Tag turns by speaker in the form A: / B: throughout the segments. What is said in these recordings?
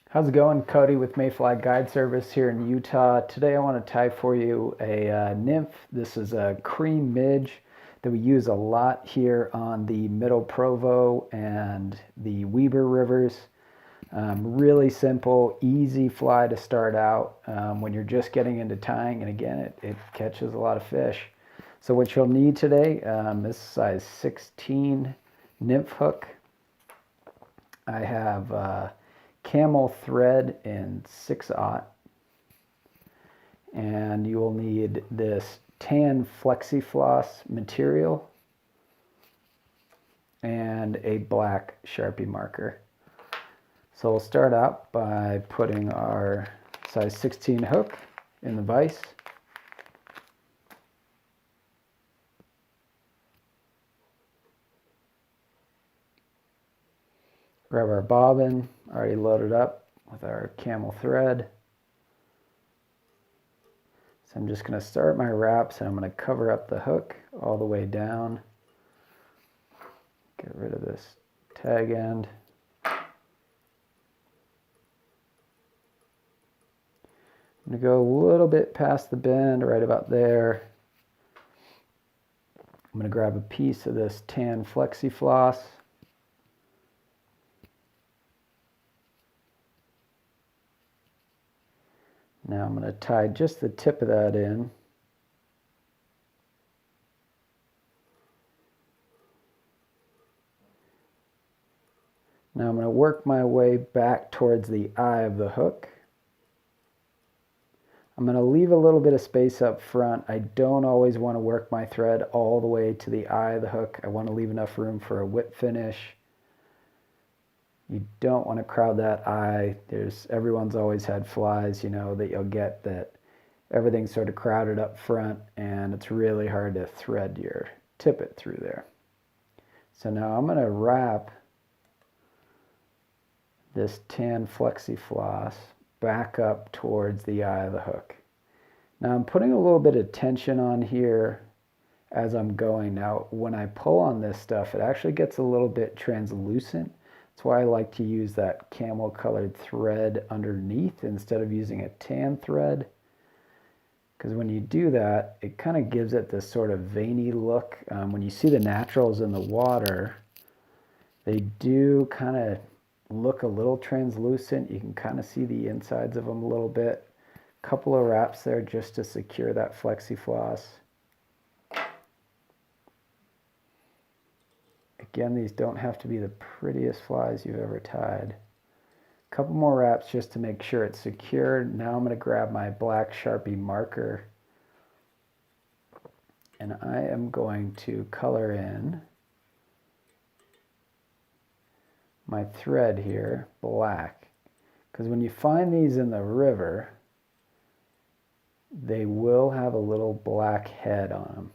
A: How's it going? Cody with Mayfly Guide Service here in Utah. Today I want to tie for you a nymph. This is a cream midge that we use a lot here on the Middle Provo and the Weber rivers. Really simple, easy fly to start out when you're just getting into tying, and again, it catches a lot of fish. So what you'll need today, this size 16 nymph hook. I have camel thread in 6/0, and you will need this tan flexi-floss material and a black Sharpie marker. So we'll start out by putting our size 16 hook in the vise. Grab our bobbin, already loaded up with our camel thread. So I'm just going to start my wraps, and I'm going to cover up the hook all the way down. Get rid of this tag end. I'm going to go a little bit past the bend, right about there. I'm going to grab a piece of this tan flexi floss. Now I'm going to tie just the tip of that in. Now I'm going to work my way back towards the eye of the hook. I'm going to leave a little bit of space up front. I don't always want to work my thread all the way to the eye of the hook. I want to leave enough room for a whip finish. You don't want to crowd that eye. Everyone's always had flies, that you'll get that everything's sort of crowded up front, and it's really hard to thread your tippet through there. So now I'm going to wrap this tan flexi floss back up towards the eye of the hook. Now I'm putting a little bit of tension on here as I'm going. Now when I pull on this stuff, it actually gets a little bit translucent. That's why I like to use that camel colored thread underneath instead of using a tan thread, because when you do that, it kind of gives it this sort of veiny look. When you see the naturals in the water, they do kind of look a little translucent. You can kind of see the insides of them a little bit. Couple of wraps there just to secure that flexi floss. Again, these don't have to be the prettiest flies you've ever tied. A couple more wraps just to make sure it's secured. Now I'm going to grab my black Sharpie marker, and I am going to color in my thread here black, because when you find these in the river, they will have a little black head on them.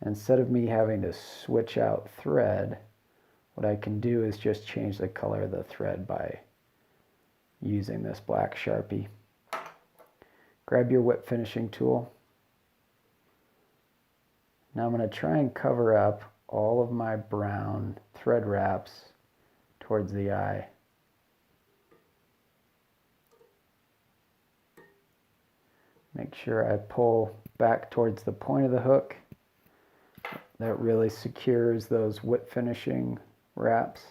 A: Instead of me having to switch out thread, what I can do is just change the color of the thread by using this black Sharpie. Grab your whip finishing tool. Now I'm going to try and cover up all of my brown thread wraps towards the eye. Make sure I pull back towards the point of the hook. That really secures those whip finishing wraps.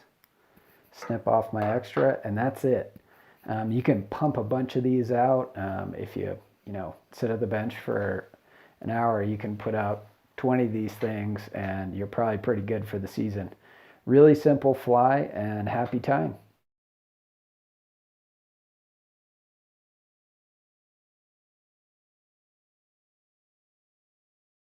A: Snip off my extra, and that's it. You can pump a bunch of these out. If you sit at the bench for an hour, you can put out 20 of these things, and you're probably pretty good for the season. Really simple fly, and happy tying.